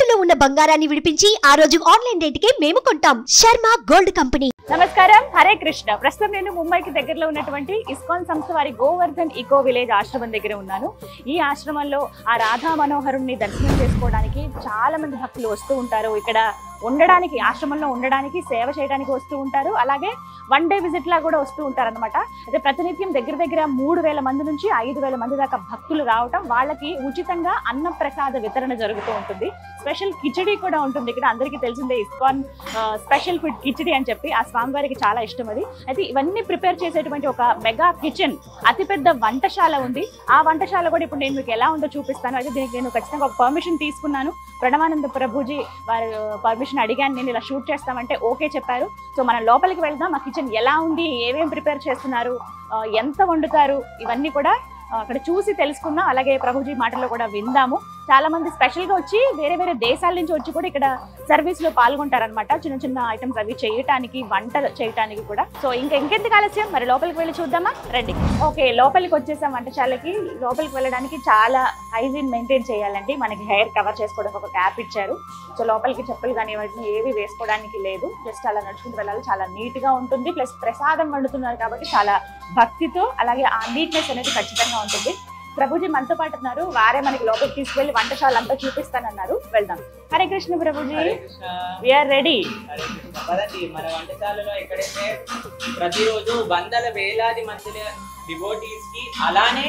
తాకట్టులో ఉన్న బంగారాన్ని విడిపించి ఆ రోజు ఆన్లైన్ రేటుకే మేము కొంటాం. Sharma gold company. నమస్కారం, హరే కృష్ణ. ప్రస్తుతం నేను ముంబైకి దగ్గరలో ఉన్నటువంటి ఇస్కాన్ సంస్థ వారి గోవర్ధన్ ఈకో విలేజ్ ఆశ్రమం దగ్గర ఉన్నాను. ఈ ఆశ్రమంలో ఆ రాధా మనోహరుణ్ణి దర్శనం చేసుకోవడానికి చాలా మంది భక్తులు వస్తూ ఉంటారు. ఇక్కడ ఉండడానికి, ఆశ్రమంలో ఉండడానికి, సేవ చేయడానికి వస్తూ ఉంటారు. అలాగే వన్ డే విజిట్ లా కూడా వస్తూ ఉంటారు అనమాట. అయితే ప్రతినిత్యం దగ్గర దగ్గర 3000 మంది నుంచి 5000 మంది దాకా భక్తులు రావటం, వాళ్ళకి ఉచితంగా అన్న ప్రసాద వితరణ జరుగుతూ ఉంటుంది. స్పెషల్ కిచడీ కూడా ఉంటుంది ఇక్కడ. అందరికీ తెలిసిందే ఇస్కాన్ స్పెషల్ ఫుడ్ కిచడీ అని చెప్పి, ఆ స్వామివారికి చాలా ఇష్టం అది. అయితే ఇవన్నీ ప్రిపేర్ చేసేటువంటి ఒక మెగా కిచెన్, అతిపెద్ద వంటశాల ఉంది. ఆ వంటశాల కూడా ఇప్పుడు నేను మీకు ఎలా ఉందో చూపిస్తాను. అయితే దీనికి నేను ఖచ్చితంగా ఒక పర్మిషన్ తీసుకున్నాను. ప్రణవానంద ప్రభుజీ వారి పర్మిషన్ అడిగాను, నేను ఇలా షూట్ చేస్తామంటే ఓకే చెప్పారు. సో మనం లోపలికి వెళ్దాం. ఆ కిచెన్ ఎలా ఉంది, ఏమేమి ప్రిపేర్ చేస్తున్నారు, ఎంత వండుతారు, ఇవన్నీ కూడా అక్కడ చూసి తెలుసుకుందాం. అలాగే ప్రభుజీ మాటల్లో కూడా విందాము. చాలా మంది స్పెషల్ గా వచ్చి వేరే వేరే దేశాల నుంచి వచ్చి కూడా ఇక్కడ సర్వీస్ లో పాల్గొంటారనమాట. చిన్న చిన్న ఐటమ్స్ అవి చేయటానికి, వంట చేయటానికి కూడా. సో ఇంకెందుకు ఆలస్యం, మరి లోపలికి వెళ్ళి చూద్దామా, రండి. ఓకే, లోపలికి వచ్చేసాం వంటశాలకి. లోపలికి వెళ్ళడానికి చాలా హైజీన్ మెయింటైన్ చేయాలండి. మనకి హెయిర్ కవర్ చేసుకోవడానికి ఒక క్యాప్ ఇచ్చారు. సో లోపలికి చెప్పులు కానీ వాటిని ఏవి వేసుకోవడానికి లేదు. జస్ట్ అలా నడుచుకుంటూ వెళ్ళాలి. చాలా నీట్ గా ఉంటుంది. ప్లస్ ప్రసాదం వండుతున్నారు కాబట్టి చాలా భక్తితో, అలాగే ఆ నీట్నెస్ అనేది ఖచ్చితంగా ఉంటుంది. ప్రభుజీ మనతో పాటు ఉన్నారు. వారే మనకి లోపలికి తీసుకెళ్లి వంటశాల అంతా చూపిస్తానన్నారు. వెళ్దాం. Hare Krishna Prabhuji, we are ready. మన వంటశాలలో ఎక్కడైతే ప్రతిరోజు వందల వేలాది మంది డివోటీస్ కి అలానే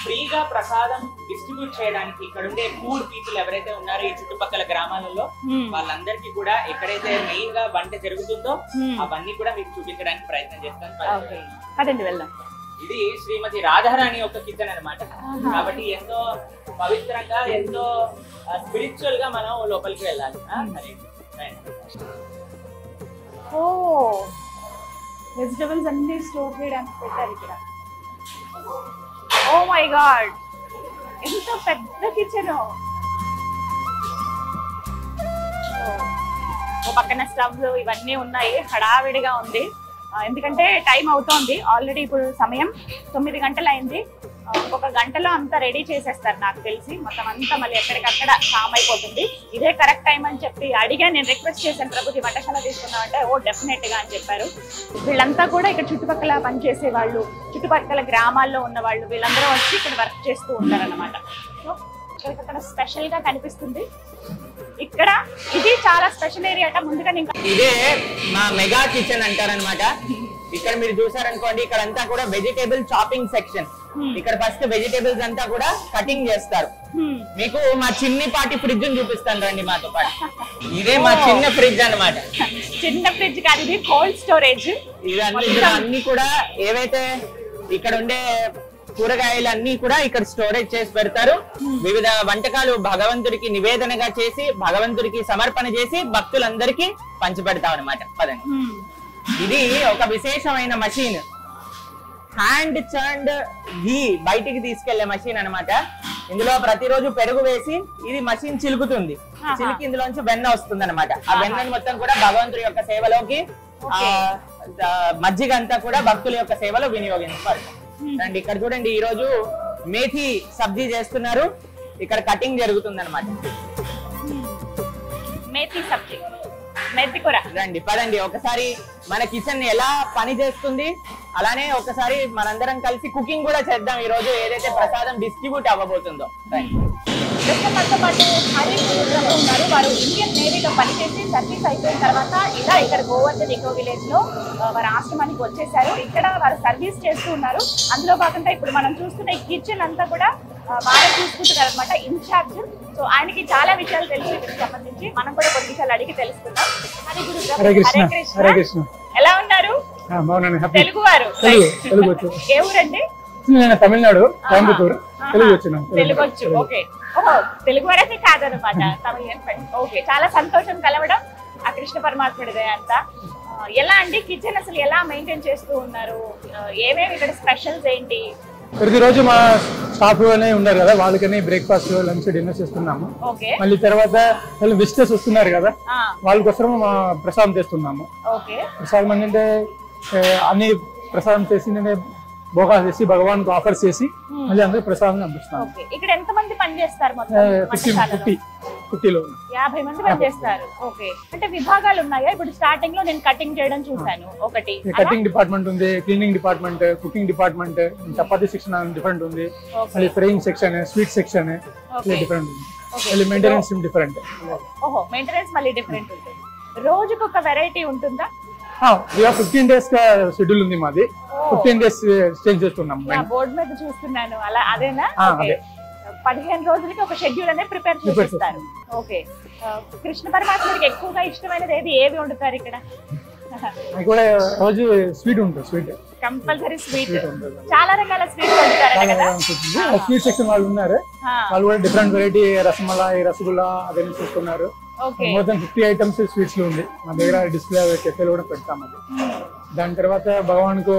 ఫ్రీగా ప్రసాదం డిస్ట్రిబ్యూట్ చేయడానికి ఇక్కడ ఉండే పూర్ పీపుల్ ఎవరైతే ఉన్నారో ఈ చుట్టుపక్కల గ్రామాలలో వాళ్ళందరికీ కూడా ఎక్కడైతే మెయిన్ గా వంట జరుగుతుందో అవన్నీ కూడా మీకు చూపించడానికి ప్రయత్నం చేస్తాను. అదండి, వెళ్దాం. ఇది శ్రీమతి రాధారాణి యొక్క కిచెన్ అన్నమాట. కాబట్టి ఎంతో పవిత్రంగా, ఎంతో స్పిరిచువల్ గా మనం లోపలికి వెళ్ళాలి. ఓ, వెజిటబుల్స్ అన్ని స్టోర్ చేయడానికి పెట్టారు ఇక్కడ. ఓ మై గాడ్, ఎంత పెద్ద కిచెన్. ఓ పక్కన స్టవ్లు ఇవన్నీ ఉన్నాయి. హడావిడిగా ఉంది. ఎందుకంటే టైం అవుతోంది. ఆల్రెడీ ఇప్పుడు సమయం 9 గంటలు అయింది. ఒక గంటలో అంతా రెడీ చేసేస్తారు నాకు తెలిసి. మొత్తం అంతా మళ్ళీ ఎక్కడికక్కడ కామ్ అయిపోతుంది. ఇదే కరెక్ట్ టైం అని చెప్పి అడిగా. నేను రిక్వెస్ట్ చేశాను, ప్రభుజీ వంటశాల తీసుకున్నాం అంటే ఓ డెఫినెట్ గా అని చెప్పారు. వీళ్ళంతా కూడా ఇక్కడ చుట్టుపక్కల పనిచేసే వాళ్ళు, చుట్టుపక్కల గ్రామాల్లో ఉన్న వాళ్ళు, వీళ్ళందరూ వచ్చి ఇక్కడ వర్క్ చేస్తూ ఉంటారన్నమాట. సో ఇక్కడ స్పెషల్ గా కనిపిస్తుంది. ఇక్కడ ఇది చాలా స్పెషల్ ఏరియా అట. ముందుగా ఇదే మా మెగా కిచెన్ అంటారనమాట. ఇక్కడ మీరు చూసారనుకోండి, ఇక్కడ అంతా కూడా వెజిటేబుల్ చాపింగ్ సెక్షన్. ఇక్కడ ఫస్ట్ వెజిటేబుల్స్ అంతా కూడా కటింగ్ చేస్తారు. మీకు మా చిన్నపాటి ఫ్రిడ్జ్ చూపిస్తాను రండి మాతో పాటు. ఇదే మా చిన్న ఫ్రిడ్జ్ అన్నమాట. చిన్న ఫ్రిడ్జ్ కాదు, ఇది కోల్డ్ స్టోరేజ్. ఇది అన్ని కూడా ఏవైతే ఇక్కడ ఉండే కూరగాయలన్నీ కూడా ఇక్కడ స్టోరేజ్ చేసి పెడతారు. వివిధ వంటకాలు భగవంతుడికి నివేదనగా చేసి, భగవంతుడికి సమర్పణ చేసి భక్తులందరికీ పంచిపెడతాం అనమాట. పదండి. ఇది ఒక విశేషమైన మషీన్, హ్యాండ్ చర్న్డ్ ఘీ బయటికి తీసుకెళ్లే మషీన్ అనమాట. ఇందులో ప్రతిరోజు పెరుగు వేసి ఇది మషీన్ చిలుకుతుంది. చిలికి ఇందులోంచి వెన్న వస్తుంది అనమాట. ఆ వెన్నని మొత్తం కూడా భగవంతుడి యొక్క సేవలోకి, మజ్జిగ అంతా కూడా భక్తుల యొక్క సేవలో వినియోగించబడతారు. అండ్ ఇక్కడ చూడండి, ఈ రోజు మేథీ సబ్జీ చేస్తున్నారు. ఇక్కడ కటింగ్ జరుగుతుంది అనమాట. మేథీ సబ్జీ, మేథీ కూర. రండి పదండి, ఒకసారి మన కిచెన్ ఎలా పని చేస్తుంది, అలానే ఒకసారి మనందరం కలిసి కుకింగ్ కూడా చేద్దాం. ఈ రోజు ఏదైతే ప్రసాదం డిస్ట్రిబ్యూట్ అవ్వబోతుందో. మనతో పాటు హరి ప్రభు ఉన్నారు. వారు ఇండియన్ నేవీలో పనిచేసి సర్వీస్ అయిపోయిన తర్వాత ఇలా ఇక్కడ గోవర్ధన్ ఈకో విలేజ్ లో వారి ఆశ్రమానికి వచ్చేసారు. ఇక్కడ వారు సర్వీస్ చేస్తూ ఉన్నారు. అందులో భాగంగా ఇప్పుడు మనం చూస్తున్న ఈ కిచెన్ అంతా కూడా వారే చూసుకుంటున్నారు అనమాట, ఇన్ఛార్జ్. సో ఆయనకి చాలా విషయాలు తెలుసు వీటికి సంబంధించి. మనం కూడా కొన్ని విషయాలు అడిగి తెలుసుకుందాం. హరి గురు హరే కృష్ణ. ఎలా ఉన్నారు? తెలుగు వారు? ఏ ఊరండి? తమిళనాడు, కోయంబత్తూరు. తెలుగు వచ్చు. ఓకే, ఓహో, తెలుగు వారైతే కాదనమాట, తమిళన్ ఫ్రెండ్. ఓకే, చాలా సంతోషం కలవడం. ఆ కృష్ణ పరమాత్ముడిదే అంతా. ఎలా అండి కిచెన్ అసలు ఎలా మెయింటైన్ చేస్తూ ఉన్నారు? ఏమేమి ఇక్కడ స్పెషల్స్ ఏంటి? ప్రతిరోజు మా స్టాఫ్ ఉన్నారు కదా, వాళ్ళకని బ్రేక్ఫాస్ట్, లంచ్, డిన్నర్ చేస్తున్నాము. మళ్ళీ తర్వాత విజిటర్స్ వస్తున్నారు కదా, వాళ్ళ కోసం ప్రసాదం చేస్తున్నాము. ప్రసాదం అంటే అన్ని ప్రసాదం చేసి భోగా చేసి భగవాన్ కు ఆఫర్ చేసి మళ్ళీ అందరూ ప్రసాదం పంపిస్తున్నాము. ఇక్కడ ఎంత మంది పని చేస్తారు? 50లో 50 మంది పనిచేస్తారు. ఓకే, అంటే విభాగాలు ఉన్నాయా? ఇప్పుడు స్టార్టింగ్ లో నేను కటింగ్ చేయడం చూసాను ఒకటి. కటింగ్ డిపార్ట్మెంట్ ఉంది, cleaning department, cooking department, chapati section different ఉంది, మళ్ళీ frying section, sweet section different ఉంది, మళ్ళీ మెయింటెనెన్స్ డిఫరెంట్. ఓహో, మెయింటెనెన్స్ మళ్ళీ డిఫరెంట్ ఉంటుంది. రోజుకు ఒక వెరైటీ ఉంటుందా? 15 days షెడ్యూల్ ఉంది మాది. 15 days చేంజ్ చేస్తున్నాం. బోర్డు మీద చూస్తున్నాను అలా, అదేనా? 15 రోజులకి ఒక షెడ్యూల్ అనేది ప్రిపేర్ చేస్తారు. ఓకే, కృష్ణ పరమాత్ముడికి ఎక్కువగా ఇష్టమైనది ఏవి వండుతారు ఇక్కడ? కూడా రోజు స్వీట్ ఉంటుంది. స్వీట్ కంపల్సరీ స్వీట్, చాలా రకాల స్వీట్ వండుతారు కదా. స్వీట్ సెక్షన్ వాళ్ళు ఉన్నారు, వాళ్ళు కూడా డిఫరెంట్ వెరైటీ రసమలై, రసగుల్లా అవన్నీ చూస్తున్నారు. మోర్ దెన్ 50 ఐటమ్స్ స్వీట్స్ లో ఉంది మా దగ్గర. డిస్ప్లే కెఫేలో కూడా పెడతాం అది. దాని తర్వాత భగవాన్ కు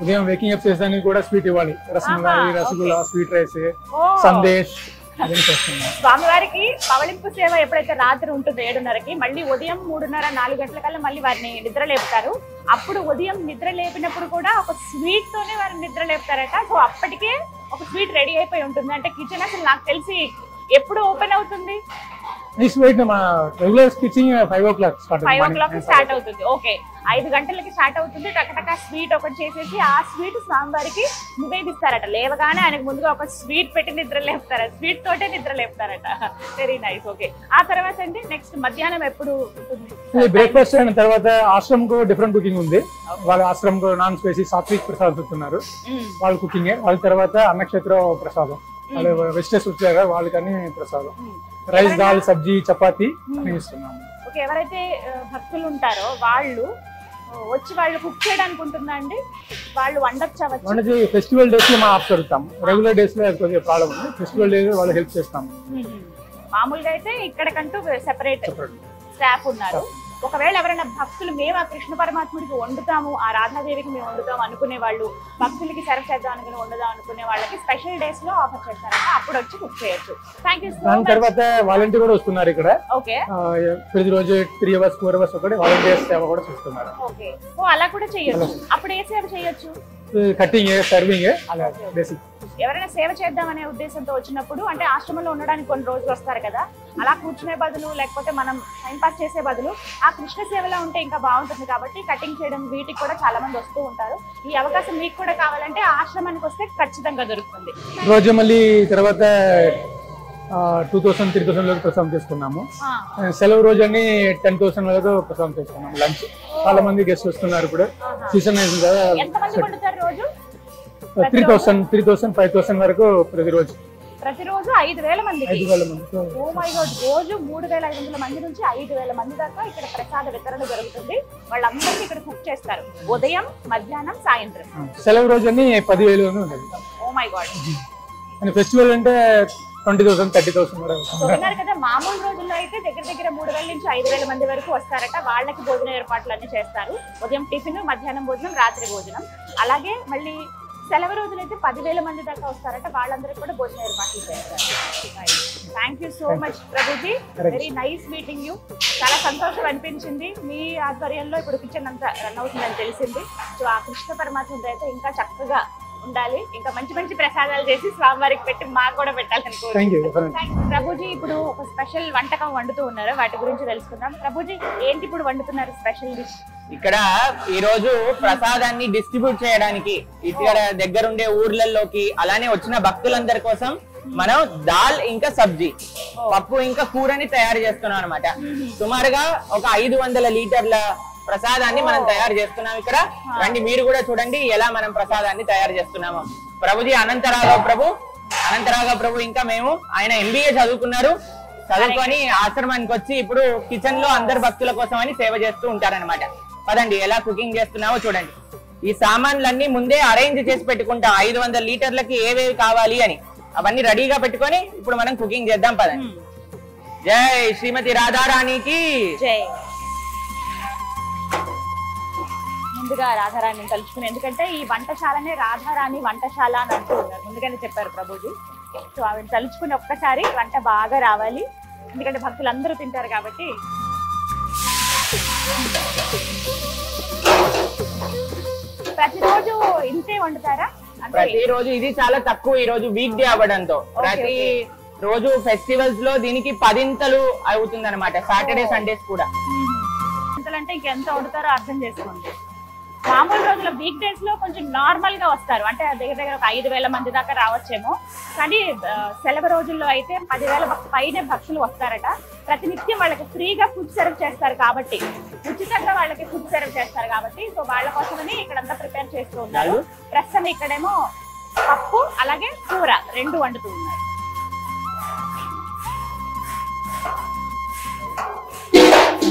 ఉదయం వేకింగ్ అప్ చేసేదానికి కూడా స్వీట్ ఇవ్వాలి. రసమలై, రసగుల్లా, స్వీట్ రైస్, సందేశ్ అవన్నీ చేస్తున్నాం. స్వామివారికి పవళింపు సేవ ఎప్పుడైతే రాత్రి ఉంటుందో 7:30కి, మళ్ళీ ఉదయం 3:30, 4 గంటల కల్లా మళ్ళీ వారిని నిద్ర లేపుతారు. అప్పుడు ఉదయం నిద్ర లేపినప్పుడు కూడా ఒక స్వీట్ తోనే వారిని నిద్ర లేపుతారట. సో అప్పటికే ఒక స్వీట్ రెడీ అయిపోయి ఉంటుంది. అంటే కిచెన్ అసలు నాకు తెలిసి ఎప్పుడు ఓపెన్ అవుతుంది? మా రెగ్యులర్ కిచెన్ 5 o'clock స్టార్ట్ అవుతుంది. ఓకే, 5 గంటలకి స్టార్ట్ అవుతుంది. టకటక స్వీట్ ఒకటి చేసేసి ఆ స్వీట్ స్వామివారికి నివేదిస్తారట. లేవగానే ఆయనకు ముందుగా ఒక స్వీట్ పెట్టి నిద్ర లేపుతారట. స్వీట్ తోటే నిద్ర లేపుతారట. Very nice. ఓకే, ఆ తర్వాత అండి నెక్స్ట్ మధ్యాహ్నం ఎప్పుడు ఉంటుంది? బ్రేక్ఫాస్ట్ అయిన తర్వాత ఆశ్రమం కు డిఫరెంట్ కుకింగ్ ఉంది. వాళ్ళ ఆశ్రమం కు నాన్ స్పైసీ సాత్విక్ ప్రసాదం పెడుతున్నారు. వాళ్ళ కుకింగ్. వాళ్ళ తర్వాత అన్నక్షత్ర ప్రసాదం, వాళ్ళు వెజిటేబుల్స్ వచ్చాక వాళ్ళకని ప్రసాదం, రైస్, దాల్, సబ్జీ, చపాతి ఇస్తున్నాము. ఓకే, ఎవరైతే భక్తులు ఉంటారో వాళ్ళు వచ్చి వాళ్ళు కుక్ చేయడానికి ఉంటుందా అండి? వాళ్ళు వండొచ్చా? వండొచ్చు. ఫెస్టివల్ డేస్ లో మా ఆఫ్ జరుగుతాం. రెగ్యులర్ డేస్ లో కొద్దిగా ప్రాబ్లం ఉంది. ఫెస్టివల్ డేస్ వాళ్ళు హెల్ప్ చేస్తాము. మామూలుగా అయితే ఇక్కడకంటూ సెపరేట్ స్టాఫ్ ఉన్నారు. ఒకవేళ ఎవరైనా భక్తులు మేము ఆ కృష్ణ పరమాత్ముడికి వండుతాము, ఆ రాధాదేవికి మేము వండుతాం అనుకునే వాళ్ళు, భక్తులకి సర్వ్ చేద్దాం అనుకుని వండుదాం అనుకునే వాళ్ళకి స్పెషల్ డేస్ లో ఆఫర్ చేస్తారంట. అప్పుడు వచ్చి కుక్ చేయొచ్చు. Thank you so much. దాని తర్వాత వాలంటీర్ కూడా వస్తున్నారు ఇక్కడ. ఓకే, ప్రతిరోజు 3 hours 4 hours ఒకటి వాలంటీర్ సేవ కూడా చూస్తున్నారు. ఓకే, ఓ అలా కూడా చేయొచ్చు. అప్పుడు ఏ సేవ చేయొచ్చు? కటింగ్, సర్వింగ్, అలా బేసిక్. ఎవరైనా సేవ చేద్దామనే ఉద్దేశంతో వచ్చినప్పుడు, అంటే ఆశ్రమంలో ఉండడానికి కొన్ని రోజులు వస్తారు కదా, అలా కూర్చునే బదులు లేకపోతే మనం టైం పాస్ చేసే బదులు ఆ కృష్ణ సేవలో ఉంటే ఇంకా బాగుంటుంది. కాబట్టి కటింగ్ చేయడం వీటికి కూడా చాలా మంది వస్తూ ఉంటారు. ఈ అవకాశం మీకు కూడా కావాలంటే ఆశ్రమానికి వస్తే ఖచ్చితంగా దొరుకుతుంది. రోజు మళ్ళీ తర్వాత 2000, 3000 వరకు ప్రసాదం చేసుకున్నాము. సెలవు రోజు అని 10,000 వరకు ప్రసాదం చేసుకున్నాము. లంచ్ చాలా మంది గెస్ట్ వస్తున్నారు. ఇప్పుడు సీజన్ అయింది కదా. 3,000, 5,000 వరకు ప్రతిరోజు 5,000 మంది. ఓ మై గాడ్, రోజు 3,500 మంది నుంచి 5,000 మంది దాకా ఇక్కడ ప్రసాద వితరణ జరుగుతుంది. వాళ్ళందరికీ ఇక్కడ కుక్ చేస్తారు ఉదయం, మధ్యాహ్నం, సాయంత్రం. సెలవు రోజు అని 10,000 ఉండదు. Oh my God. ఫెస్టివల్ అంటే 20,000, 30,000 ఉన్నారు కదా. మామూలు రోజుల్లో అయితే దగ్గర 3,000 నుంచి 5,000 మంది వరకు వస్తారట. వాళ్ళకి భోజన ఏర్పాట్లు అన్ని చేస్తారు. ఉదయం టిఫిన్, మధ్యాహ్నం భోజనం, రాత్రి భోజనం. అలాగే మళ్ళీ సెలవు రోజులైతే 10,000 మంది దాకా వస్తారట. వాళ్ళందరికీ కూడా భోజన ఏర్పాట్లు చేస్తారు. Thank you so much Prabhuji, very nice meeting you. చాలా సంతోషం అనిపించింది. మీ ఆధ్వర్యంలో ఇప్పుడు కిచెన్ అంతా రన్ అవుతుందని తెలిసింది. సో ఆ కృష్ణ పరమాత్మ అయితే ఇంకా చక్కగా ఉండాలి. ఇంకా మంచి మంచి ప్రసాదాలు చేసి స్వామివారికి పెట్టి మాకు కూడా పెట్టాలనుకుంటున్నాను. ప్రభుజీ, ఇప్పుడు ఒక స్పెషల్ వంటకం వండుతూ ఉన్నారు, వాటి గురించి తెలుసుకుందాం. ప్రభుజీ, ఏంటి ఇప్పుడు వండుతున్నారు స్పెషల్ డిష్? ఇక్కడ ఈ రోజు ప్రసాదాన్ని డిస్ట్రిబ్యూట్ చేయడానికి ఇక్కడ దగ్గరుండే ఊర్లలోకి, అలానే వచ్చిన భక్తులందరి కోసం మనం దాల్ ఇంకా సబ్జీ, పప్పు ఇంకా కూరని తయారు చేస్తున్నాం అనమాట. సుమారుగా ఒక 500 లీటర్ల ప్రసాదాన్ని మనం తయారు చేస్తున్నాం ఇక్కడ. రండి మీరు కూడా చూడండి ఎలా మనం ప్రసాదాన్ని తయారు చేస్తున్నాము. ప్రభుజీ అనంతరాఘవ ప్రభు ఇంకా మేము, ఆయన MBA చదువుకున్నారు. చదువుకొని ఆశ్రమానికి వచ్చి ఇప్పుడు కిచెన్ లో అందరు భక్తుల కోసం అని సేవ చేస్తూ ఉంటారనమాట. పదండి ఎలా కుకింగ్ చేస్తున్నామో చూడండి. ఈ సామాన్లన్నీ ముందే అరేంజ్ చేసి పెట్టుకుంటాం. 500 లీటర్లకి ఏవేవి కావాలి అని అవన్నీ రెడీగా పెట్టుకొని ఇప్పుడు మనం కుకింగ్ చేద్దాం. పదండి. జై శ్రీమతి రాధారాణికి జై. ముందుగా రాధారాణిని తలుచుకుని, ఎందుకంటే ఈ వంటశాలనే రాధారాణి వంటశాల అని అంటూ ఉన్నారు, ముందుగానే చెప్పారు ప్రభుజీ. సో ఆవిడ తలుచుకుని ఒక్కసారి వంట బాగా రావాలి, ఎందుకంటే భక్తులు అందరూ తింటారు కాబట్టి. ప్రతిరోజు ఇంతే వండుతారా? ప్రతిరోజు ఇది చాలా తక్కువ. ఈ రోజు వీక్ డే అవ్వడంతో ప్రతి రోజు ఫెస్టివల్స్ లో దీనికి 10 అవుతుంది అనమాట. సాటర్డే సండేస్ కూడా. అంటే ఇంకెంత వండుతారో అర్థం చేసుకోండి. మామూలు రోజుల్లో వీక్ డేస్ లో కొంచెం నార్మల్ గా వస్తారు, అంటే దగ్గర ఒక 5,000 మంది దాకా రావచ్చేమో. కానీ సెలవు రోజుల్లో అయితే 10,000 పైనే భక్తులు వస్తారట. ప్రతినిత్యం వాళ్ళకి ఫ్రీగా ఫుడ్ సర్వ్ చేస్తారు కాబట్టి, ఉచితంగా వాళ్ళకి ఫుడ్ సర్వ్ చేస్తారు కాబట్టి, సో వాళ్ళ కోసమని ఇక్కడంతా ప్రిపేర్ చేస్తూ ఉన్నారు. ప్రస్తుతం ఇక్కడేమో పప్పు అలాగే కూర 2 వండుతూ ఉన్నారు.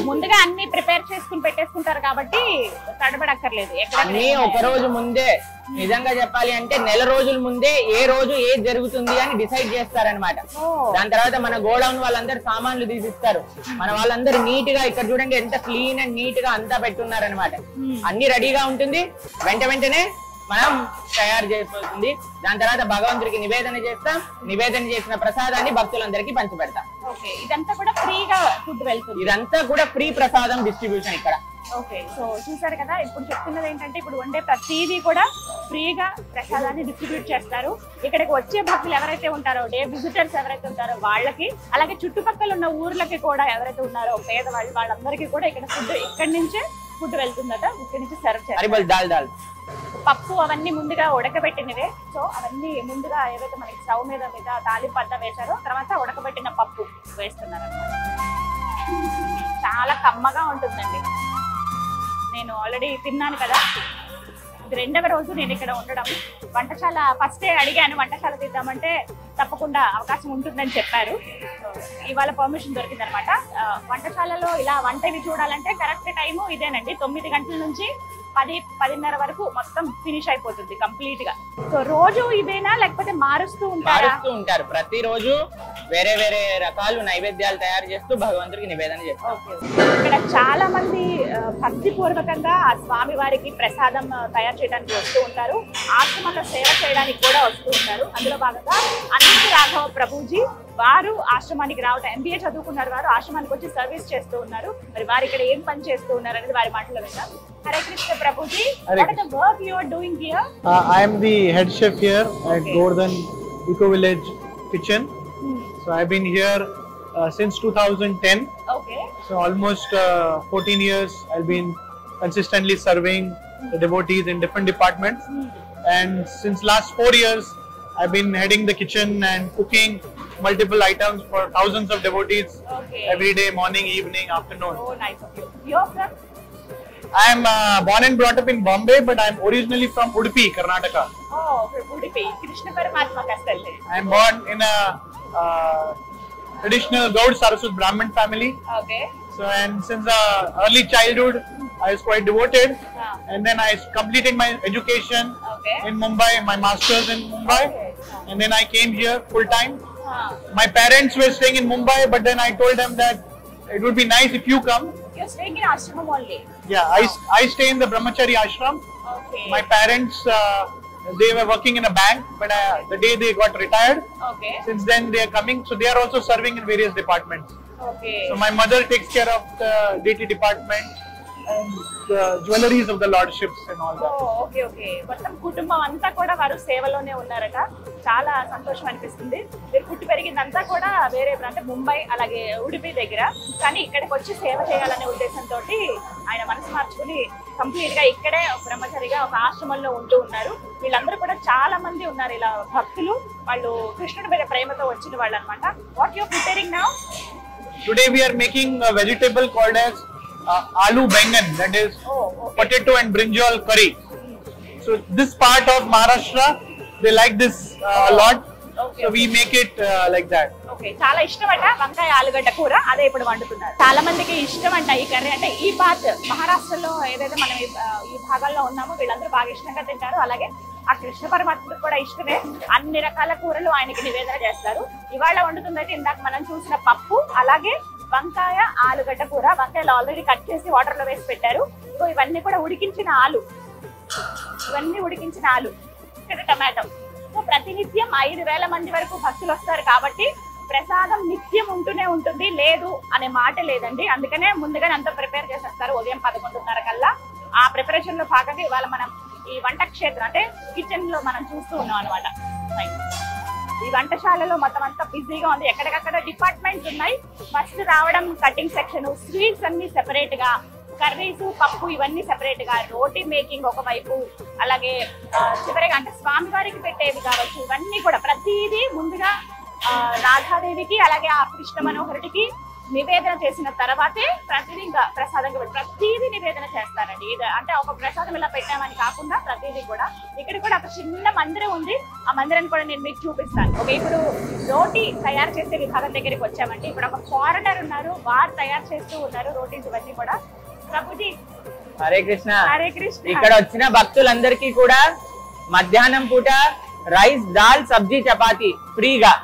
ముందుగా అన్ని ప్రిపేర్ చేసుకుని పెట్టేసుకుంటారు కాబట్టి తడబడక్కర్లేదు. అన్ని ఒక రోజు ముందే, నిజంగా చెప్పాలి అంటే నెల రోజుల ముందే ఏ రోజు ఏది జరుగుతుంది అని డిసైడ్ చేస్తారనమాట. దాని తర్వాత మన గోడౌన్ వాళ్ళందరూ సామాన్లు తీసిస్తారు. మన వాళ్ళందరూ నీట్ గా, ఇక్కడ చూడండి ఎంత క్లీన్ అండ్ నీట్ గా అంతా పెట్టున్నారనమాట. అన్ని రెడీగా ఉంటుంది, వెంటనే మనం తయారు చేస్తుంది. దాని తర్వాత భగవంతుడికి నివేదన చేస్తాం. నివేదన చేసిన ప్రసాదాన్ని భక్తులందరికీ పంచిపెడతాం. ఇదంతా కూడా ఫ్రీగా ఫుడ్ వెళ్తుంది. ఇదంతా కూడా ఫ్రీ ప్రసాదం డిస్ట్రిబ్యూషన్ ఇక్కడ. ఓకే, సో చూసారు కదా, ఇప్పుడు చెప్తున్నది ఏంటంటే ఇప్పుడు వండే ప్రతిదీ కూడా ఫ్రీగా ప్రసాదాన్ని డిస్ట్రిబ్యూట్ చేస్తారు. ఇక్కడికి వచ్చే భక్తులు ఎవరైతే ఉంటారో, డే విజిటర్స్ ఎవరైతే ఉంటారో వాళ్ళకి, అలాగే చుట్టుపక్కల ఉన్న ఊర్లకి కూడా ఎవరైతే ఉన్నారో పేదవాళ్ళు, వాళ్ళందరికీ కూడా ఇక్కడ ఫుడ్ ఇక్కడి నుంచే ఫుడ్ వెళ్తుందట. ఇక్కడి నుంచి సర్వ్ చేస్తారు. పప్పు అవన్నీ ముందుగా ఉడకబెట్టినవే. సో అవన్నీ ముందుగా ఏవైతే మనకి స్టవ్ మీద తాలింపు అంతా వేశారో తర్వాత ఉడకబెట్టిన పప్పు వేస్తున్నారు అన్నమాట. చాలా కమ్మగా ఉంటుందండి. నేను ఆల్రెడీ తిన్నాను కదా, ఇది 2వ రోజు నేను ఇక్కడ ఉండడం. వంటశాల ఫస్టే అడిగాను, వంటశాల తీద్దామంటే తప్పకుండా అవకాశం ఉంటుందని చెప్పారు. ఇవాళ పర్మిషన్ దొరికిందనమాట. వంటశాలలో ఇలా వంటవి చూడాలంటే కరెక్ట్ టైము ఇదేనండి, 9 గంటల నుంచి 10-10:30 వరకు మొత్తం ఫినిష్ అయిపోతుంది కంప్లీట్ గా. సో రోజు ఇదేనా లేకపోతే మారుస్తూ ఉంటారు? ప్రతిరోజు వేరే వేరే రకాలు నైవేద్యాలు తయారు చేస్తూ భగవంతుడికి నివేదన చేస్తారు. ఇక్కడ చాలా మంది భక్తి పూర్వకంగా ఆ స్వామి వారికి ప్రసాదం తయారు చేయడానికి వస్తూ ఉంటారు. ఆశ్రమంలో సేవ చేయడానికి కూడా వస్తూ ఉంటారు. అందులో భాగంగా అనంత రాఘవ ప్రభుజీ వారు ఆశ్రమానికి రావటం, MBA చదువుకున్నారు, వారు ఆశ్రమానికి వచ్చి సర్వీస్ చేస్తూ ఉన్నారు. మరి వారు ఇక్కడ ఏం పని చేస్తూ ఉన్నారు అనేది వారి మాటలో విందాం. Hare Krishna Prabhuji, what is the work you are doing here? I am the head chef here at Govardhan Eco Village Kitchen. So I've been here since 2010. Okay. So almost 14 years I've been consistently serving the devotees in different departments. And since last 4 years I've been heading the kitchen and cooking multiple items for thousands of devotees every day, morning, evening, afternoon. Oh, nice of you. You're from? I am born and brought up in Bombay, but I am originally from Udupi, Karnataka. Oh, from Udupi. Krishna Paramatma Kastalli. I am born in a traditional Gaud Saraswat Brahmin family. Okay. So, and since early childhood, I was quite devoted. And then I completed my education in Mumbai, my master's in Mumbai. And then I came here full time. My parents were staying in Mumbai, but then I told them that it would be nice if you come. You're staying in ashram only? Yeah, I stay in the Brahmachari ashram. Okay. My parents, they were working in a bank, but the day they got retired, since then they are coming. So they are also serving in various departments. Okay. So my mother takes care of the deity department and the jewelries of the lordships and all that. Oh, okay, okay. మొత్తం కుటుంబం అంతా కూడా వారు సేవలోనే ఉన్నారట. చాలా సంతోషం అనిపిస్తుంది. మీరు పుట్టి పెరిగిందంతా కూడా వేరే అంటే ముంబై అలాగే ఉడిపి దగ్గర, కానీ ఇక్కడికి వచ్చి సేవ చేయాలనే ఉద్దేశంతో ఆయన మనసు మార్చుకుని కంప్లీట్ గా ఇక్కడే బ్రహ్మచారిగా ఒక ఆశ్రమంలో ఉంటూ ఉన్నారు. వీళ్ళందరూ కూడా చాలా మంది ఉన్నారు ఇలా భక్తులు. వాళ్ళు కృష్ణుడి మీద ప్రేమతో వచ్చిన వాళ్ళు అనమాట. What you are preparing now? Today we are making a vegetable called as aloo bengan, that is potato and brinjal curry. So this part of Maharashtra, they like this a lot. So we make it like that. Okay, చాలా ఇష్టం అంట వంకాయ ఆలుగడ్డ కూర, అదే ఇప్పుడు వండుతున్నారు. చాలా మందికి ఇష్టం అంట ఈ కర్రీ. అంటే ఈ పార్ట్ మహారాష్ట్రలో ఏదైతే మనం ఈ భాగాల్లో ఉన్నామో వీళ్ళందరూ బాగా ఇష్టంగా తింటారు. అలాగే ఆ కృష్ణ పరమాత్ముడికి కూడా ఇష్టమే. అన్ని రకాల కూరలు ఆయనకి నివేదన చేస్తారు. ఇవాళ వండుతుందైతే ఇందాక మనం చూసిన పప్పు, అలాగే వంకాయ ఆలుగడ్డ కూర. వంకాయలు ఆల్రెడీ కట్ చేసి వాటర్ లో వేసి పెట్టారు. సో ఇవన్నీ కూడా ఉడికించిన ఆలు, ఇవన్నీ ఉడికించిన ఆలు, ఇక్కడ టమాటో. సో ప్రతినిత్యం 5,000 మంది వరకు భక్తులు వస్తారు కాబట్టి ప్రసాదం నిత్యం ఉంటూనే ఉంటుంది, లేదు అనే మాట లేదండి. అందుకనే ముందుగానే అంతా ప్రిపేర్ చేసేస్తారు ఉదయం 11:30 కల్లా. ఆ ప్రిపరేషన్ లో భాగంగా ఇవాళ మనం ఈ వంట క్షేత్రం అంటే కిచెన్ లో మనం చూస్తూ ఉన్నాం అనమాట. ఈ వంటశాలలో మొత్తం అంతా బిజీగా ఉంది. ఎక్కడికక్కడ డిపార్ట్మెంట్స్ ఉన్నాయి. ఫస్ట్ రావడం కటింగ్ సెక్షన్, స్వీట్స్ అన్ని సెపరేట్ గా, కర్రీస్ పప్పు ఇవన్నీ సెపరేట్ గా, రోటీ మేకింగ్ ఒకవైపు, అలాగే చివరిగా అంటే స్వామివారికి పెట్టేవి కావచ్చు, ఇవన్నీ కూడా ప్రతిదీ ముందుగా రాధాదేవికి అలాగే ఆ కృష్ణ మనోహరుడికి నివేదన చేసిన తర్వాతే ప్రతిదీ ఇంకా ప్రసాదంగా ప్రతిదీ నివేదన చేస్తారండి. ఇది అంటే ఒక ప్రసాదం ఇలా పెట్టామని కాకుండా ప్రతిదీ కూడా. ఇక్కడ కూడా ఒక చిన్న మందిరం ఉంది, ఆ మందిరాన్ని కూడా నేను మీకు చూపిస్తాను. ఓకే, ఇప్పుడు రోటీ తయారు చేసే విభాగం దగ్గరికి వచ్చామండి. ఇప్పుడు ఒక ఫారెనర్ ఉన్నారు, వారు తయారు చేస్తూ ఉన్నారు రోటీస్ ఇవన్నీ కూడా. ప్రభుజీ హరే కృష్ణ. హరే కృష్ణ. ఇక్కడ వచ్చిన భక్తులందరికీ కూడా మధ్యాహ్నం పూట రైస్, దాల్, సబ్జీ, చపాతి ఫ్రీగా,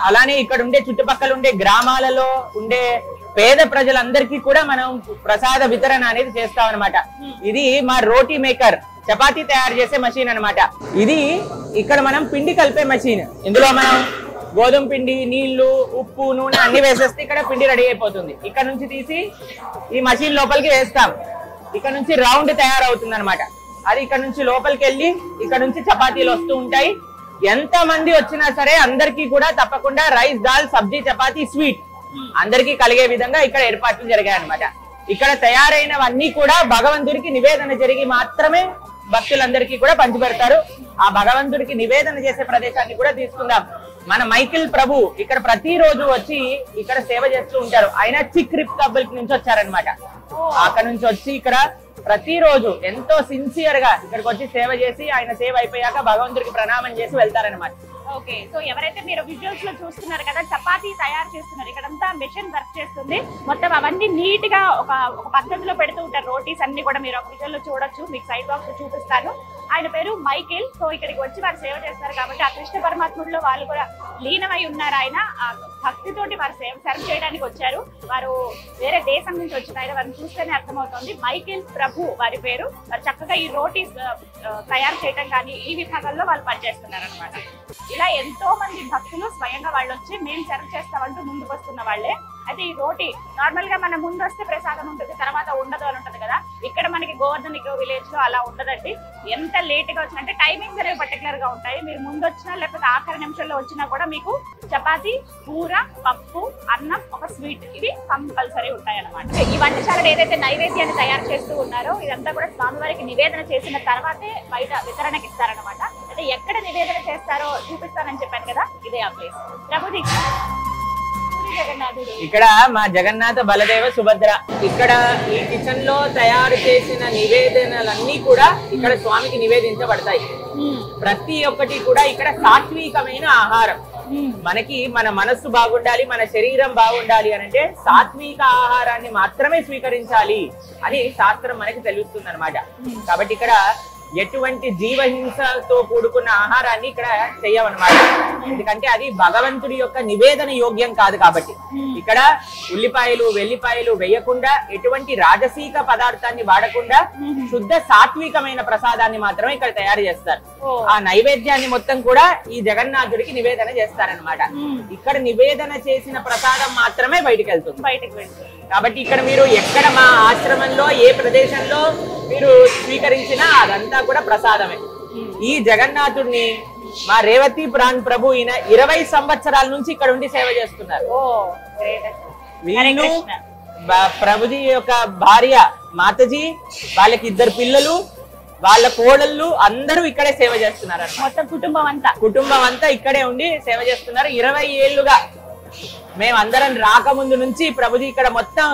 అలానే ఇక్కడ ఉండే చుట్టుపక్కల ఉండే గ్రామాలలో ఉండే పేద ప్రజలందరికీ కూడా మనం ప్రసాద వితరణ అనేది చేస్తాం అనమాట. ఇది మా రోటీ మేకర్, చపాతీ తయారు చేసే మషిన్ అనమాట. ఇది ఇక్కడ మనం పిండి కలిపే మషిన్. ఇందులో మనం గోధుమ పిండి, నీళ్లు, ఉప్పు, నూనె అన్ని వేసేస్తే ఇక్కడ పిండి రెడీ అయిపోతుంది. ఇక్కడ నుంచి తీసి ఈ మషిన్ లోపలికి వేస్తాం. ఇక్కడ నుంచి రౌండ్ తయారవుతుంది అనమాట. అది ఇక్కడ నుంచి లోపలికి వెళ్ళి ఇక్కడ నుంచి చపాతీలు వస్తూ ఉంటాయి. ఎంత మంది వచ్చినా సరే అందరికీ కూడా తప్పకుండా రైస్, దాల్, సబ్జీ, చపాతీ, స్వీట్ అందరికీ కలిగే విధంగా ఇక్కడ ఏర్పాట్లు జరిగాయి అనమాట. ఇక్కడ తయారైనవన్నీ కూడా భగవంతుడికి నివేదన జరిగి మాత్రమే భక్తులందరికీ కూడా పంచిపెడతారు. ఆ భగవంతుడికి నివేదన చేసే ప్రదేశాన్ని కూడా తీసుకుందాం. మన మైకిల్ ప్రభు ఇక్కడ ప్రతిరోజు వచ్చి ఇక్కడ సేవ చేస్తూ ఉంటారు. ఆయన చిక్ రిపబ్లిక్ నుంచి వచ్చారనమాట. అక్కడ నుంచి వచ్చి ఇక్కడ ప్రతిరోజు ఎంతో సిన్సియర్ గా ఇక్కడికి వచ్చి సేవ చేసి ఆయన సేవ అయిపోయాక భగవంతుడికి ప్రణామం చేసి వెళ్తారనమాట. ఓకే, సో ఎవరైతే మీరు విజువల్స్ లో చూస్తున్నారు కదా, చపాతీ తయారు చేస్తున్నారు, ఇక్కడంతా మెషిన్ వర్క్ చేస్తుంది. మొత్తం అవన్నీ నీట్ గా ఒక పద్ధతిలో పెడుతూ ఉంటారు. రోటీస్ అన్ని కూడా మీరు ఒక విజువల్ లో చూడొచ్చు, మీకు సైడ్ బాక్స్ లో చూపిస్తాను. ఆయన పేరు మైకేల్. సో ఇక్కడికి వచ్చి వారు సేవ చేస్తారు కాబట్టి ఆ కృష్ణ పరమాత్ముడిలో వాళ్ళు కూడా లీనమై ఉన్నారు. ఆయన ఆ భక్తితోటి వారు సర్వ్ చేయడానికి వచ్చారు. వారు వేరే దేశం నుంచి వచ్చిన ఆయన, వారిని చూస్తేనే అర్థమవుతుంది. మైకేల్ ప్రభు వారి పేరు. వారు చక్కగా ఈ రోటీస్ తయారు చేయడం కానీ ఈ విభాగంలో వాళ్ళు పనిచేస్తున్నారు అనమాట. ఇలా ఎంతో మంది భక్తులు స్వయంగా వాళ్ళు వచ్చి మేము సర్వ్ చేస్తామంటూ ముందుకు వస్తున్న వాళ్ళే. అయితే ఈ రోటీ నార్మల్ గా మన ముందు వస్తే ప్రసాదం ఉంటుంది, తర్వాత ఉండదు అని ఉంటుంది కదా. ఇక్కడ మనకి గోవర్ధన్ ఇకో విలేజ్ లో అలా ఉండదండి. ఎంత లేట్ గా వచ్చినా అంటే టైమింగ్స్ అనేవి పర్టికులర్ గా ఉంటాయి. మీరు ముందు వచ్చినా లేకపోతే ఆఖరి నిమిషంలో వచ్చినా కూడా మీకు చపాతీ, కూర, పప్పు, అన్నం, ఒక స్వీట్ ఇవి కంపల్సరీ ఉంటాయి అన్నమాట. ఈ వంటశాలలో ఏదైతే నైవేద్యాన్ని తయారు చేస్తూ ఉన్నారో ఇదంతా కూడా స్వామివారికి నివేదన చేసిన తర్వాతే బయట వితరణకి ఇస్తారనమాట. అయితే ఎక్కడ నివేదన చేస్తారో చూపిస్తానని చెప్పాను కదా, ఇదే ఆ ప్లేస్. ప్రభుజీ ఇక్కడ మా జగన్నాథ, బలదేవ, సుభద్ర ఇక్కడ ఈ కిచెన్ లో తయారు చేసిన నివేదనలన్నీ కూడా ఇక్కడ స్వామికి నివేదించబడతాయి. ప్రతి ఒక్కటి కూడా ఇక్కడ సాత్వికమైన ఆహారం. మనకి మన మనస్సు బాగుండాలి, మన శరీరం బాగుండాలి అంటే సాత్విక ఆహారాన్ని మాత్రమే స్వీకరించాలి అని శాస్త్రం మనకి తెలుస్తుంది అనమాట. కాబట్టి ఇక్కడ ఎటువంటి జీవహింసతో కూడుకున్న ఆహారాన్ని ఇక్కడ చెయ్యమన్నమాట. ఎందుకంటే అది భగవంతుడి యొక్క నివేదన యోగ్యం కాదు. కాబట్టి ఇక్కడ ఉల్లిపాయలు, వెల్లిపాయలు వేయకుండా, ఎటువంటి రాజసీక పదార్థాన్ని వాడకుండా శుద్ధ సాత్వికమైన ప్రసాదాన్ని మాత్రమే ఇక్కడ తయారు చేస్తారు. ఆ నైవేద్యాన్ని మొత్తం కూడా ఈ జగన్నాథుడికి నివేదన చేస్తారనమాట. ఇక్కడ నివేదన చేసిన ప్రసాదం మాత్రమే బయటికి వెళ్తుంది. కాబట్టి ఇక్కడ మీరు ఎక్కడ మా ఆశ్రమంలో ఏ ప్రదేశంలో మీరు స్వీకరించినా అదంతా కూడా ప్రసాదమే. ఈ జగన్నాథుడిని మా రేవతి ప్రాణ్ ప్రభు ఈయన 20 సంవత్సరాల నుంచి ఇక్కడ ఉండి సేవ చేస్తున్నారు. వీళ్ళు ప్రభుజీ యొక్క భార్య మాతజీ, వాళ్ళకి 2 పిల్లలు, వాళ్ళ కోడళ్ళు అందరూ ఇక్కడే సేవ చేస్తున్నారు. మొత్తం కుటుంబం అంతా ఇక్కడే ఉండి సేవ చేస్తున్నారు. 20 ఏళ్లుగా మేమందరం రాకముందు నుంచి ప్రభుజీ ఇక్కడ మొత్తం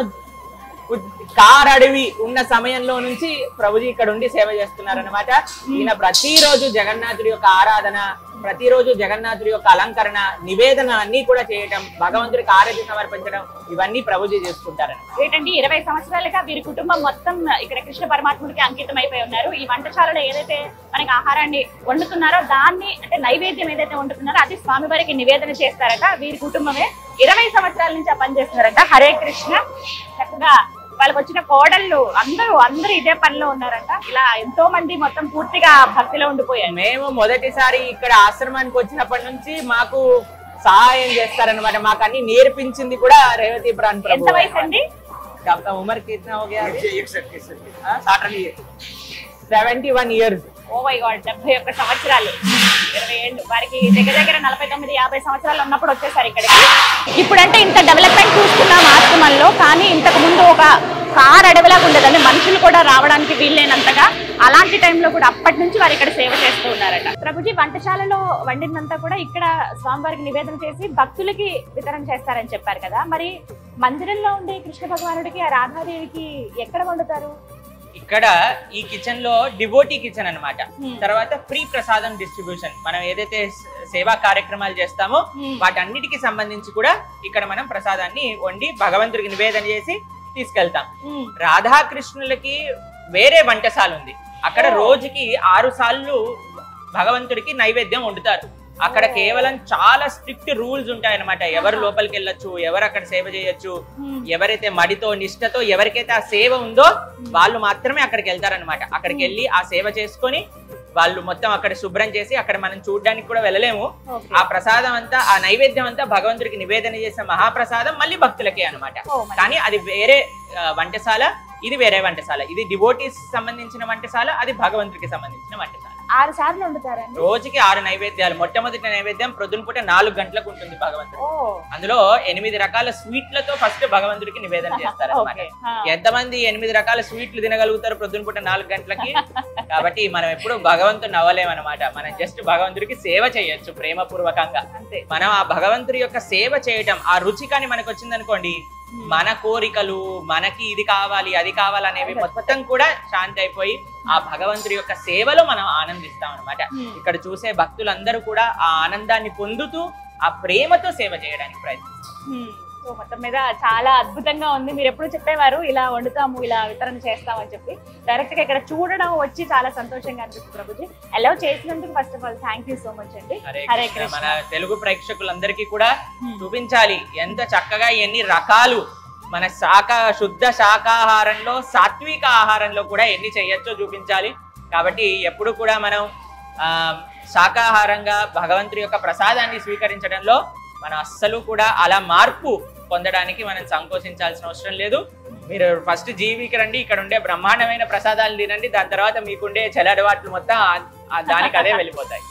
కార్ అడవి ఉన్న సమయంలో నుంచి ప్రభుజీ ఇక్కడ ఉండి సేవ చేస్తున్నారనమాట. ఈయన ప్రతిరోజు జగన్నాథుడి యొక్క ఆరాధన, ప్రతిరోజు జగన్నాథుడి యొక్క అలంకరణ, నివేదన అన్ని కూడా చేయటం, భగవంతుడికి ఆరాధన సమర్పించడం, ఇవన్నీ ప్రభుజీ చేసుకుంటారు. ఏంటంటే 20 సంవత్సరాలుగా వీరి కుటుంబం మొత్తం ఇక్కడ కృష్ణ పరమాత్ముడికి అంకితం అయిపోయి ఉన్నారు. ఈ వంటశాలలో ఏదైతే మనకి ఆహారాన్ని వండుతున్నారో దాన్ని అంటే నైవేద్యం ఏదైతే వండుతున్నారో అది స్వామివారికి నివేదన చేస్తారట. వీరి కుటుంబమే 20 సంవత్సరాల నుంచి ఆ పని చేస్తున్నారట. హరే కృష్ణ. చక్కగా వాళ్ళకి వచ్చిన కోడళ్ళు అందరూ ఇదే పనిలో ఉన్నారంట. ఇలా ఎంతో మంది మొత్తం పూర్తిగా భక్తిలో ఉండిపోయారు. మేము మొదటిసారి ఇక్కడ ఆశ్రమానికి వచ్చినప్పటి నుంచి మాకు సహాయం చేస్తారనమాట. మాకు అన్ని నేర్పించింది కూడా రేవతి ప్రాణ్ ప్రభు. ఎంత వయసు అండి? ఉమర్ కిतना हो गया? 71 years. ఓ మై గాడ్, 71 సంవత్సరాలు, 20 ఏళ్ళు. వారికి దగ్గర దగ్గర 49-50 సంవత్సరాలు ఉన్నప్పుడు వచ్చేసారు ఇక్కడికి. ఇప్పుడంటే ఇంత డెవలప్మెంట్ చూస్తున్నాం ఆశ్రమంలో, కానీ ఇంతకు ముందు ఒక కార్ అడవిలాగా ఉండేదండి, మనుషులు కూడా రావడానికి వీల్లేనంతగా. అలాంటి టైంలో కూడా అప్పటి నుంచి వారు ఇక్కడ సేవ చేస్తూ ఉన్నారట. ప్రభుజీ, వంటశాలలో వండినంతా కూడా ఇక్కడ స్వామివారికి నివేదన చేసి భక్తులకి వితరణ చేస్తారని చెప్పారు కదా, మరి మందిరంలో ఉండే కృష్ణ భగవానుడికి ఆ రాధాదేవికి ఎక్కడ వండుతారు? ఇక్కడ ఈ కిచెన్ లో డివోటీ కిచెన్ అన్నమాట. తర్వాత ఫ్రీ ప్రసాదం డిస్ట్రిబ్యూషన్, మనం ఏదైతే సేవా కార్యక్రమాలు చేస్తామో వాటన్నిటికి సంబంధించి కూడా ఇక్కడ మనం ప్రసాదాన్ని వండి భగవంతుడికి నివేదన చేసి తీసుకెళ్తాం. రాధాకృష్ణులకి వేరే వంటశాల ఉంది. అక్కడ రోజుకి 6 సార్లు భగవంతుడికి నైవేద్యం వండుతారు. అక్కడ కేవలం చాలా స్ట్రిక్ట్ రూల్స్ ఉంటాయన్నమాట. ఎవరు లోపలికి వెళ్ళొచ్చు, ఎవరు అక్కడ సేవ చేయొచ్చు, ఎవరైతే మడితో నిష్ఠతో ఎవరికైతే ఆ సేవ ఉందో వాళ్ళు మాత్రమే అక్కడికి వెళ్తారనమాట. అక్కడికి వెళ్ళి ఆ సేవ చేసుకొని వాళ్ళు మొత్తం అక్కడ శుభ్రం చేసి, అక్కడ మనం చూడడానికి కూడా వెళ్ళలేము. ఆ ప్రసాదం అంతా, ఆ నైవేద్యం అంతా భగవంతుడికి నివేదన చేసిన మహాప్రసాదం మళ్ళీ భక్తులకే అనమాట. కానీ అది వేరే వంటశాల, ఇది వేరే వంటశాల. ఇది డివోటీస్ సంబంధించిన వంటశాల, అది భగవంతుడికి సంబంధించిన వంటశాల. 6 సార్లు వండుతారండి రోజుకి 6 నైవేద్యాలు. మొట్టమొదటి నైవేద్యం ప్రొద్దున పూట 4 గంటలకు ఉంటుంది భగవంతుడు. అందులో 8 రకాల స్వీట్లతో ఫస్ట్ భగవంతుడికి నివేదన చేస్తారు అనమాట. ఎంతమంది 8 రకాల స్వీట్లు తినగలుగుతారు ప్రొద్దున పూట 4 గంటలకి? కాబట్టి మనం ఎప్పుడు భగవంతుడిని అవ్వలేమన్నమాట. మనం జస్ట్ భగవంతుడికి సేవ చేయొచ్చు ప్రేమపూర్వకంగా. మనం ఆ భగవంతుడి యొక్క సేవ చేయటం, ఆ రుచి కానీ మనకు వచ్చిందనుకోండి, మన కోరికలు, మనకి ఇది కావాలి అది కావాలి అనేవి మొత్తం కూడా శాంతి అయిపోయి ఆ భగవంతుడి యొక్క సేవలో మనం ఆనందిస్తాం అనమాట. ఇక్కడ చూసే భక్తులందరూ కూడా ఆ ఆనందాన్ని పొందుతూ ఆ ప్రేమతో సేవ చేయడానికి ప్రయత్నిస్తారు. సో మొత్తం మీద చాలా అద్భుతంగా ఉంది. మీరు ఎప్పుడు చెప్పేవారు ఇలా వండుతాము, ఇలా వితరణ చేస్తామని చెప్పి. డైరెక్ట్ గా ఇక్కడ చూడడం వచ్చి చాలా సంతోషంగా అనిపిస్తుంది ప్రభుజీ. అలౌ చేసినందుకు first of all thank you so much అండి. హరే కృష్ణ. మన తెలుగు ప్రేక్షకులందరికీ కూడా చూపించాలి ఎంత చక్కగా ఎన్ని రకాలు మన శుద్ధ శాకాహారంలో, సాత్విక ఆహారంలో కూడా ఎన్ని చేయొచ్చో చూపించాలి. కాబట్టి ఎప్పుడు కూడా మనం శాకాహారంగా భగవంతుడి యొక్క ప్రసాదాన్ని స్వీకరించడంలో మనం అస్సలు కూడా అలా మార్పు పొందడానికి మనం సంకోచించాల్సిన అవసరం లేదు. మీరు ఫస్ట్ జీవికి రండి, ఇక్కడ ఉండే బ్రహ్మాండమైన ప్రసాదాలు తినండి, దాని తర్వాత మీకుండే చెలడవాట్లు మొత్తం దానికి అదే వెళ్ళిపోతాయి.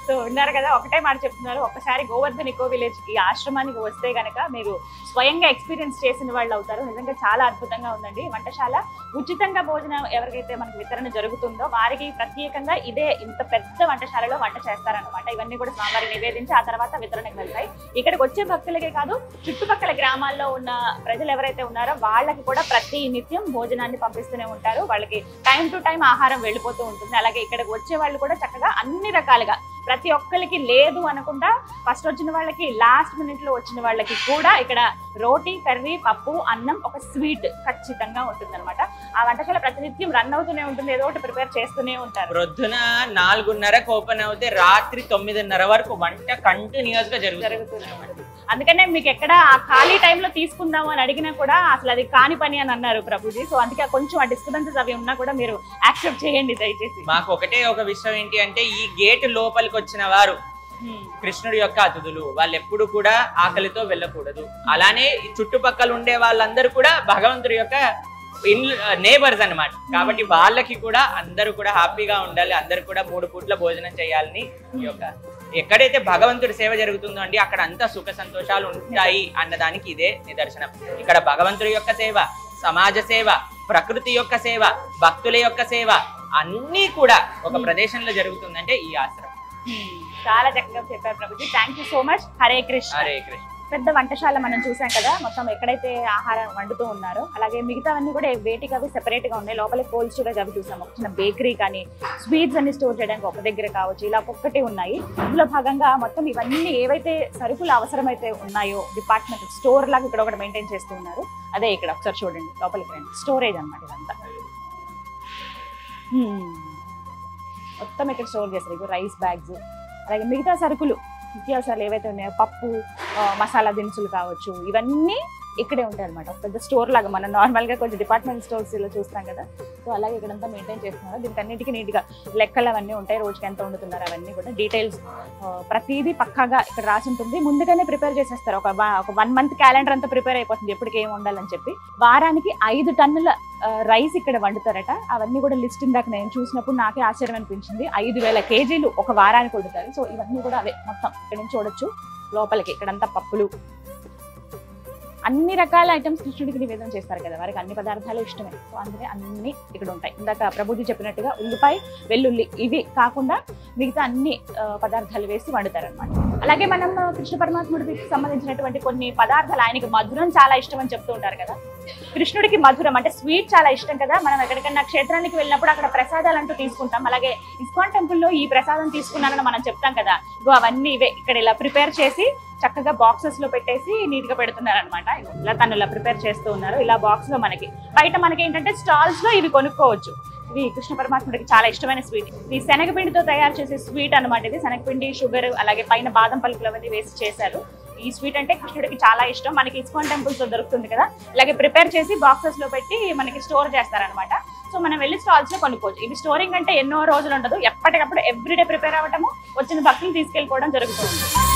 సో విన్నారు కదా, ఒకటే మాట చెప్తున్నారు. ఒకసారి గోవర్ధన్ ఇకో విలేజ్ ఈ ఆశ్రమానికి వస్తే గనక మీరు స్వయంగా ఎక్స్పీరియన్స్ చేసిన వాళ్ళు అవుతారు. నిజంగా చాలా అద్భుతంగా ఉందండి వంటశాల. ఉచితంగా భోజనం ఎవరికైతే మనకి వితరణ జరుగుతుందో వారికి ప్రత్యేకంగా ఇదే ఇంత పెద్ద వంటశాలలో వంట చేస్తారనమాట. ఇవన్నీ కూడా స్వామివారికి నివేదించి ఆ తర్వాత వితరణకు వెళ్తాయి. ఇక్కడికి వచ్చే భక్తులకే కాదు, చుట్టుపక్కల గ్రామాల్లో ఉన్న ప్రజలు ఎవరైతే ఉన్నారో వాళ్ళకి కూడా ప్రతి నిత్యం భోజనాన్ని పంపిస్తూనే ఉంటారు. వాళ్ళకి టైం టు టైం ఆహారం వెళ్ళిపోతూ ఉంటుంది. అలాగే ఇక్కడికి వచ్చే వాళ్ళు కూడా చక్కగా అన్ని రకాలుగా ప్రతి ఒక్కరికి లేదు అనకుండా ఫస్ట్ వచ్చిన వాళ్ళకి, లాస్ట్ మినిట్ లో వచ్చిన వాళ్ళకి కూడా ఇక్కడ రోటీ, కర్రీ, పప్పు, అన్నం, ఒక స్వీట్ ఖచ్చితంగా ఉంటుంది అనమాట. ఆ వంటశాల ప్రతినిత్యం రన్ అవుతూనే ఉంటుంది, ఏదో ఒకటి ప్రిపేర్ చేస్తూనే ఉంటారు. ప్రొద్దున 4:30కు ఓపెన్ అవుతే రాత్రి 9:30 వరకు వంట కంటిన్యూస్ గా జరుగుతుంది. అందుకనే మీకు ఎక్కడ ఆ ఖాళీ టైంలో తీసుకుందాము అని అడిగినా కూడా అసలు అది కాని పని అని అన్నారు ప్రభుజీ. సో అందుకే కొంచెం ఆ డిస్టర్బెన్సెస్ అవి ఉన్నా కూడా మీరు యాక్సెప్ట్ చేయండి దయచేసి. మాకు ఒకటే ఒక విషయం ఏంటి అంటే, ఈ గేట్ లోపలికి వచ్చిన వారు కృష్ణుడి యొక్క అతిథులు, వాళ్ళు ఎప్పుడు కూడా ఆకలితో వెళ్ళకూడదు. అలానే చుట్టుపక్కల ఉండే వాళ్ళందరూ కూడా భగవంతుడి యొక్క నేబర్స్ అన్నమాట. కాబట్టి వాళ్ళకి కూడా అందరూ కూడా హ్యాపీగా ఉండాలి, అందరూ కూడా 3 పూట్ల భోజనం చేయాలని ఈ యొక్క ఎక్కడైతే భగవంతుడి సేవ జరుగుతుందో అండి అక్కడ అంతా సుఖ సంతోషాలు ఉంటాయి అన్నదానికి ఇదే నిదర్శనం. ఇక్కడ భగవంతుడి యొక్క సేవ, సమాజ సేవ, ప్రకృతి యొక్క సేవ, భక్తుల యొక్క సేవ అన్నీ కూడా ఒక ప్రదేశంలో జరుగుతుందంటే ఈ ఆశ్రమం. చాలా చక్కగా చెప్పారు Prabhuji. Thank you so much. Hare Krishna. Hare Krishna. పెద్ద వంటశాల మనం చూసాం కదా, మొత్తం ఎక్కడైతే ఆహారం వండుతూ ఉన్నారో అలాగే మిగతావన్నీ కూడా వేటికి అవి సెపరేట్ గా ఉన్నాయి. లోపల కోల్డ్ స్టోరేజ్ అవి చూసాము, చిన్న బేకరీ కానీ స్వీట్స్ అన్ని స్టోర్ చేయడానికి ఒక దగ్గర కావచ్చు, ఇలా ఒక్కొక్కటి ఉన్నాయి. ఇందులో భాగంగా మొత్తం ఇవన్నీ ఏవైతే సరుకులు అవసరమైతే ఉన్నాయో డిపార్ట్మెంట్ స్టోర్ లాగా ఇక్కడ ఒకటి మెయింటైన్ చేస్తూ ఉన్నారు. అదే ఇక్కడ ఒకసారి చూడండి, లోపలికి రండి. స్టోరేజ్ అన్నమాట ఇదంతా. మొత్తం ఇక్కడ స్టోర్ చేస్తారు. ఇవి రైస్ బ్యాగ్స్, అలాగే మిగతా సరుకులు నిత్యావసరాలు ఏవైతే ఉన్నాయో, పప్పు, మసాలా దినుసులు కావచ్చు, ఇవన్నీ ఇక్కడే ఉంటాయి అనమాట. పెద్ద స్టోర్ లాగా మనం నార్మల్గా కొంచెం డిపార్ట్మెంట్ స్టోర్స్ ఇలా చూస్తాం కదా, సో అలాగే ఇక్కడంతా మెయింటైన్ చేస్తున్నారు. దీనికి అన్నిటికీ నీట్గా లెక్కలు అవన్నీ ఉంటాయి, రోజుకి ఎంత వండుతున్నారు అవన్నీ కూడా డీటెయిల్స్ ప్రతిదీ పక్కాగా ఇక్కడ రాసి ఉంటుంది. ముందుగానే ప్రిపేర్ చేసేస్తారు, ఒక 1 month క్యాలెండర్ అంతా ప్రిపేర్ అయిపోతుంది ఎప్పటికి ఏం వండాలని చెప్పి. వారానికి 5 టన్నుల రైస్ ఇక్కడ వండుతారట. అవన్నీ కూడా లిస్ట్ ఇందాక నేను చూసినప్పుడు నాకే ఆశ్చర్యం అనిపించింది. 5,000 kgs ఒక వారానికి వండుతారు. సో ఇవన్నీ కూడా అవే మొత్తం ఇక్కడ నుంచి చూడొచ్చు లోపలికి. ఇక్కడంతా పప్పులు, అన్ని రకాల ఐటమ్స్ కృష్ణుడికి నివేదన చేస్తారు కదా, వారికి అన్ని పదార్థాలు ఇష్టమే. సో అందుకే అన్ని ఇక్కడ ఉంటాయి. ఇందాక ప్రభుజీ చెప్పినట్టుగా ఉల్లిపాయ, వెల్లుల్లి ఇవి కాకుండా మిగతా అన్ని పదార్థాలు వేసి వండుతారనమాట. అలాగే మనం కృష్ణ పరమాత్ముడికి సంబంధించినటువంటి కొన్ని పదార్థాలు, ఆయనకి మధురం చాలా ఇష్టం అని చెప్తూ ఉంటారు కదా. కృష్ణుడికి మధురం అంటే స్వీట్ చాలా ఇష్టం కదా. మనం ఎక్కడికన్నా క్షేత్రానికి వెళ్ళినప్పుడు అక్కడ ప్రసాదాలు అంటూ తీసుకుంటాం. అలాగే ఇస్కాన్ టెంపుల్లో ఈ ప్రసాదం తీసుకున్నానని మనం చెప్తాం కదా, అవన్నీ ఇవే ఇక్కడ ఇలా ప్రిపేర్ చేసి చక్కగా బాక్సెస్ లో పెట్టేసి నీట్ గా పెడుతున్నారు అనమాట. ఇలా తను ఇలా ప్రిపేర్ చేస్తూ ఉన్నారు. ఇలా బాక్స్ లో మనకి బయట మనకి ఏంటంటే స్టాల్స్ లో ఇవి కొనుక్కోవచ్చు. ఇవి కృష్ణ పరమాత్ముడికి చాలా ఇష్టమైన స్వీట్. ఈ శనగపిండితో తయారు చేసే స్వీట్ అనమాట ఇది. శనగపిండి, షుగర్, అలాగే పైన బాదం పలుకులు అవన్నీ వేసి చేశారు. ఈ స్వీట్ అంటే కృష్ణుడికి చాలా ఇష్టం. మనకి ఇస్కాన్ టెంపుల్స్ లో దొరుకుతుంది కదా, ఇలాగే ప్రిపేర్ చేసి బాక్సెస్ లో పెట్టి మనకి స్టోర్ చేస్తారనమాట. సో మనం వెళ్ళి స్టాల్స్ లో కొనుక్కోవచ్చు. ఇవి స్టోరింగ్ అంటే ఎన్నో రోజులు ఉండదు, ఎప్పటికప్పుడు ఎవ్రీడే ప్రిపేర్ అవ్వటము, వచ్చిన భక్తులు తీసుకెళ్ళిపోవడం జరుగుతుంది.